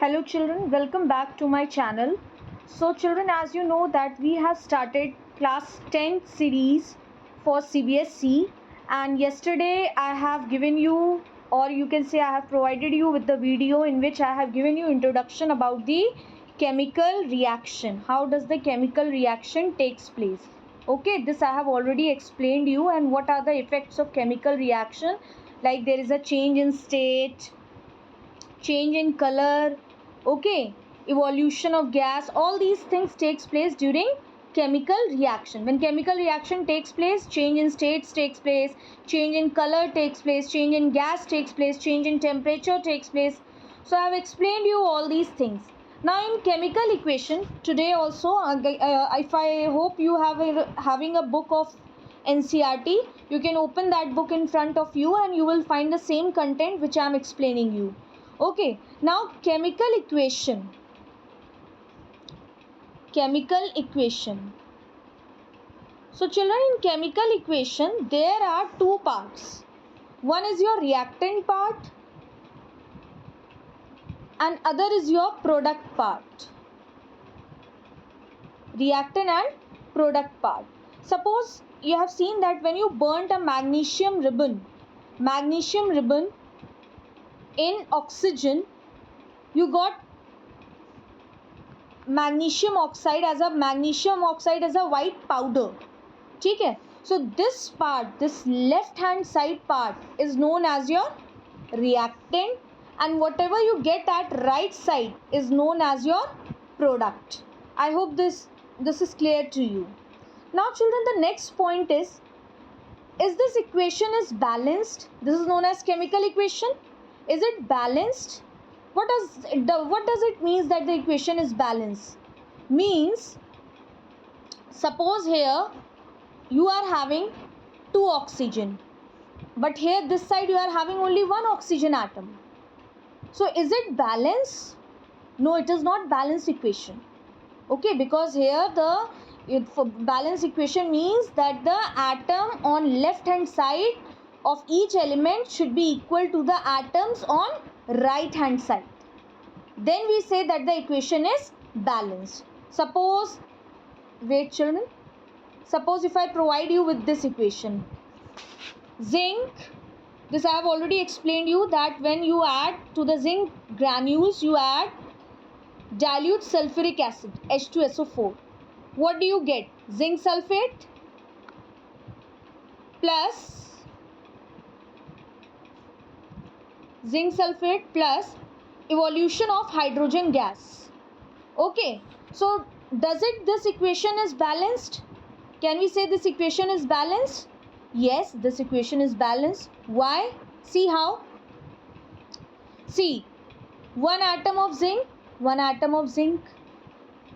Hello children, welcome back to my channel. So children, as you know that we have started class 10 series for CBSE, and yesterday I have given you, or you can say I have provided you with the video in which I have given you introduction about the chemical reaction. How does the chemical reaction takes place? Okay, this I have already explained you, and what are the effects of chemical reaction, like there is a change in state, change in color, okay, evolution of gas. All these things takes place during chemical reaction. When chemical reaction takes place, change in states takes place, change in color takes place, change in gas takes place, change in temperature takes place. So I have explained you all these things. Now in chemical equation today also, if I hope you have having a book of NCRT, you can open that book in front of you and you will find the same content which I am explaining you. Okay, now chemical equation. So children, in chemical equation there are two parts. One is your reactant part and other is your product part. Reactant and product part. Suppose you have seen that when you burnt a magnesium ribbon in oxygen, you got magnesium oxide as a white powder. Okay, so this part, this left hand side part is known as your reactant, and whatever you get at right side is known as your product. I hope this is clear to you. Now children, the next point is this equation is balanced? This is known as chemical equation. Is it balanced? What does it mean that the equation is balanced? Means, suppose here you are having two oxygen, but here this side you are having only one oxygen atom. So is it balanced? No, it is not balanced equation. Okay, because here for balanced equation means that the atom on left hand side of each element should be equal to the atoms on right hand side. Then we say that the equation is balanced. Suppose, wait children, suppose if I provide you with this equation. Zinc, this I have already explained you that when you add to the zinc granules, you add dilute sulfuric acid, H2SO4. What do you get? Zinc sulfate plus evolution of hydrogen gas. Okay, so this equation is balanced? Can we say this equation is balanced? Yes, this equation is balanced. Why? See how? See, one atom of zinc,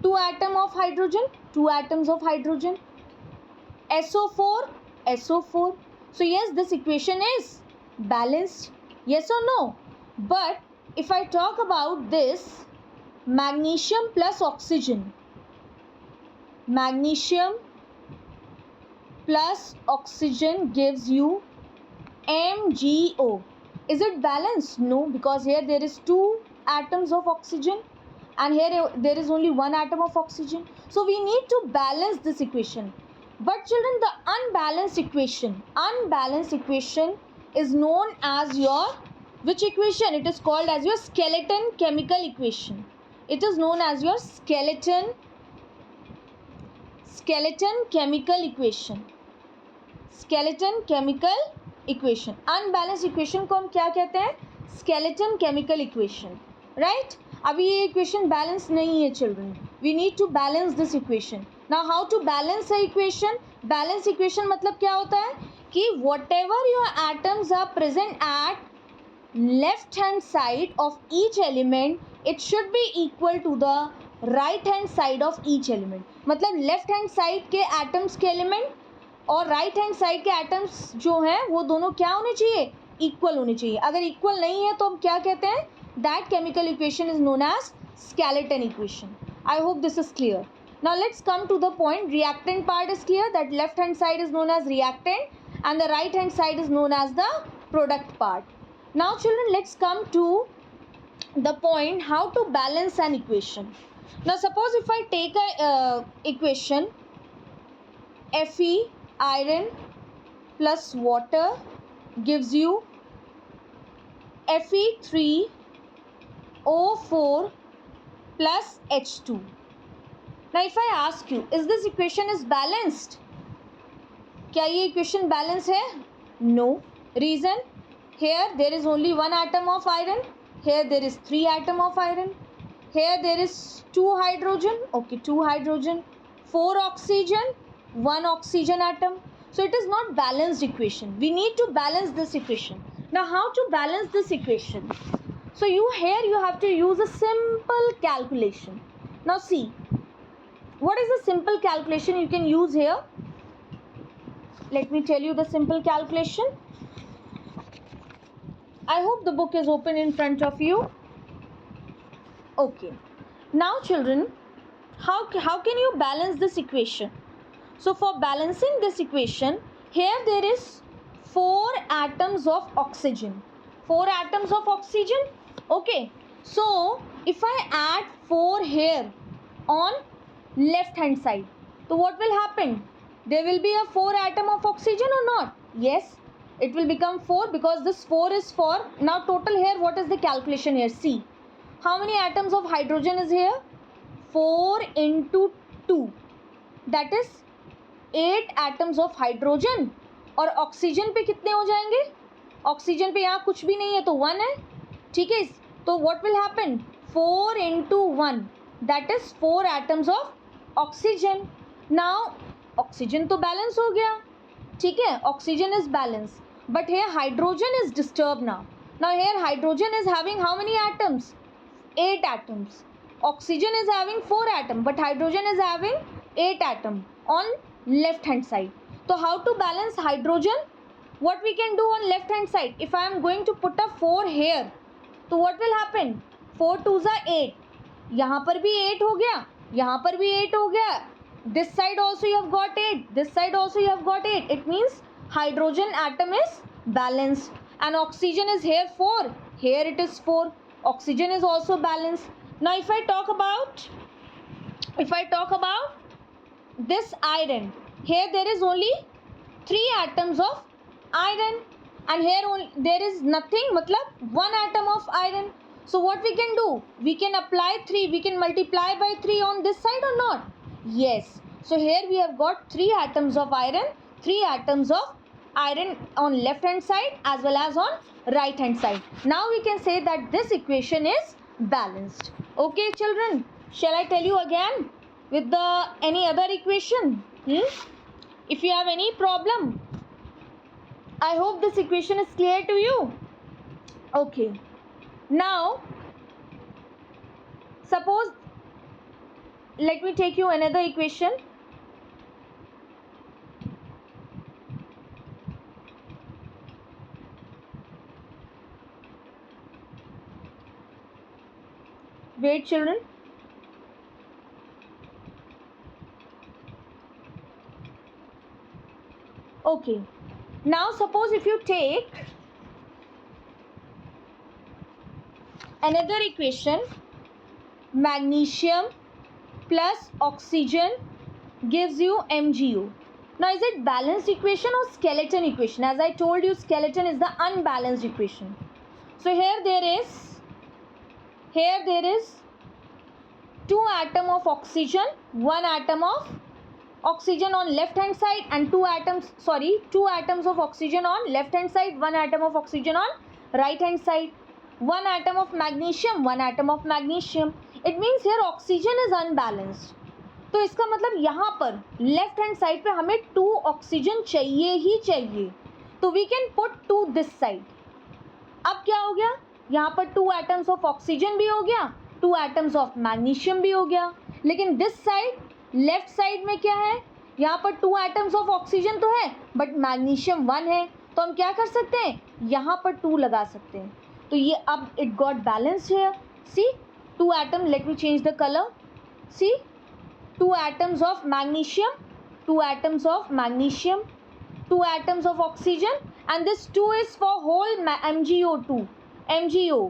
two atoms of hydrogen, two atoms of hydrogen, SO4. So yes, this equation is balanced. Yes or no? But if I talk about this magnesium plus oxygen, gives you MgO. Is it balanced? No, because here there is two atoms of oxygen and here there is only one atom of oxygen. So we need to balance this equation. But children, the unbalanced equation is known as your, which equation? It is called as your skeleton chemical equation. It is known as your skeleton chemical equation. Unbalanced equation को हम क्या कहते हैं? Skeleton chemical equation. Right? अभी ये equation balance नहीं है children. We need to balance this equation. Now how to balance the equation? Balance equation मतलब क्या होता है कि whatever your atoms are present at left hand side of each element, it should be equal to the right hand side of each element. मतलब left hand side के atoms के element और right hand side के atoms जो हैं वो दोनों क्या होने चाहिए? Equal होने चाहिए. अगर equal नहीं है तो हम क्या कहते हैं? That chemical equation is known as skeleton equation. I hope this is clear. Now let's come to the point. Reactant part is clear, that left hand side is known as reactant and the right hand side is known as the product part. Now children, let's come to the point how to balance an equation. Now suppose if I take a equation Fe iron plus water gives you Fe3O4 plus H2. Now if I ask you, is this equation is balanced? क्या ये equation balance है? No. Reason? Here there is only one atom of iron. Here there is 3 atom of iron. Here there is 2 hydrogen. Okay, 2 hydrogen. 4 oxygen. 1 oxygen atom. So it is not balanced equation. We need to balance this equation. Now how to balance this equation? So here you have to use a simple calculation. Now see, what is the simple calculation you can use here? Let me tell you the simple calculation. I hope the book is open in front of you. Okay. Now children, how can you balance this equation? So for balancing this equation, here there is 4 atoms of oxygen. 4 atoms of oxygen. Okay. So if I add 4 here on left hand side, so what will happen? There will be a 4 atom of oxygen or not? Yes, it will become 4 because this 4 is for, now total here, what is the calculation here? See, how many atoms of hydrogen is here? 4 into 2, that is 8 atoms of hydrogen. और oxygen पे कितने हो जाएंगे? Oxygen पे यहाँ कुछ भी नहीं है तो 1 है, ठीक है. तो what will happen? 4 into 1, that is 4 atoms of oxygen. Now oxygen तो बैलेंस हो गया, ठीक है, oxygen is balance, but here hydrogen is disturbed now. Now here hydrogen is having how many atoms? 8 atoms. Oxygen is having 4 atoms, but hydrogen is having 8 atoms on left hand side. So how to balance hydrogen? What we can do on left hand side? If I am going to put a 4 here, तो what will happen? 4 2s are 8. यहाँ पर भी 8 हो गया, यहाँ पर भी 8 हो गया. This side also you have got 8. This side also you have got 8. It means hydrogen atom is balanced. And oxygen is here 4. Here it is 4. Oxygen is also balanced. Now if I talk about this iron, here there is only 3 atoms of iron. And here only, there is nothing, matlab 1 atom of iron. So what we can do? We can apply 3. We can multiply by 3 on this side or not? Yes. So here we have got 3 atoms of iron, 3 atoms of iron on left hand side as well as on right hand side. Now we can say that this equation is balanced. Okay children, shall I tell you again with the any other equation? If you have any problem, I hope this equation is clear to you. Okay. Now suppose, let me take you another equation. Wait children. Okay. Now suppose if you take another equation, magnesium plus oxygen gives you MgO. Now is it balanced equation or skeleton equation? As I told you, skeleton is the unbalanced equation. So here there is 2 atom of oxygen, 1 atom of oxygen on left hand side and 2 atoms of oxygen on left hand side, 1 atom of oxygen on right hand side, 1 atom of magnesium, 1 atom of magnesium. It means here oxygen is unbalanced. तो इसका मतलब यहाँ पर left hand side पे हमें 2 oxygen चाहिए ही चाहिए, तो we can put 2 this side. अब क्या हो गया, यहाँ पर 2 एटम्स ऑफ ऑक्सीजन भी हो गया, 2 एटम्स ऑफ मैग्नीशियम भी हो गया, लेकिन दिस साइड लेफ्ट साइड में क्या है, यहाँ पर 2 एटम्स ऑफ ऑक्सीजन तो है बट मैग्नीशियम 1 है, तो हम क्या कर सकते हैं, यहाँ पर 2 लगा सकते हैं. तो ये अब इट गॉट बैलेंस है. C 2 atom, let me change the colour. C 2 atoms of magnesium, 2 atoms of magnesium, 2 atoms of oxygen, and this 2 is for whole MgO2, MgO.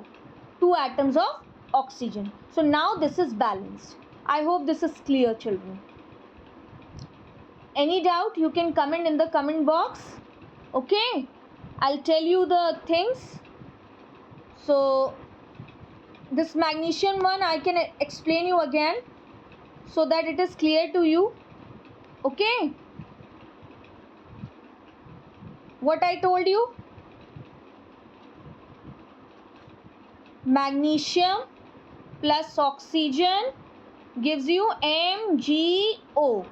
2 atoms of oxygen. So now this is balanced. I hope this is clear, children. Any doubt, you can comment in the comment box. Okay, I'll tell you the things. So this magnesium one I can explain you again so that it is clear to you. Okay, what I told you, magnesium plus oxygen gives you MgO.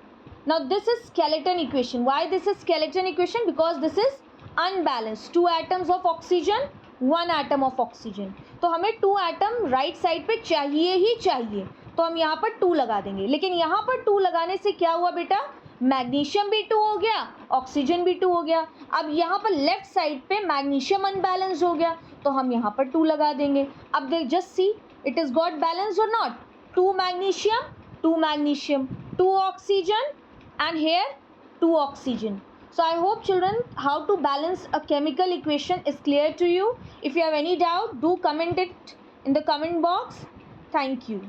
Now this is skeleton equation. Why this is skeleton equation? Because this is unbalanced. 2 atoms of oxygen, 1 atom of oxygen. तो हमें 2 atom right side पे चाहिए ही चाहिए, तो हम यहाँ पर 2 लगा देंगे. लेकिन यहाँ पर 2 लगाने से क्या हुआ बेटा, मैग्नीशियम भी 2 हो गया, ऑक्सीजन भी 2 हो गया. अब यहाँ पर लेफ्ट साइड पे मैग्नीशियम अनबैलेंस हो गया, तो हम यहाँ पर 2 लगा देंगे. अब देख, just see it is got balance और not. 2 magnesium, 2 oxygen, and here 2 oxygen. So I hope children how to balance a chemical equation is clear to you. If you have any doubt, do comment it in the comment box. Thank you.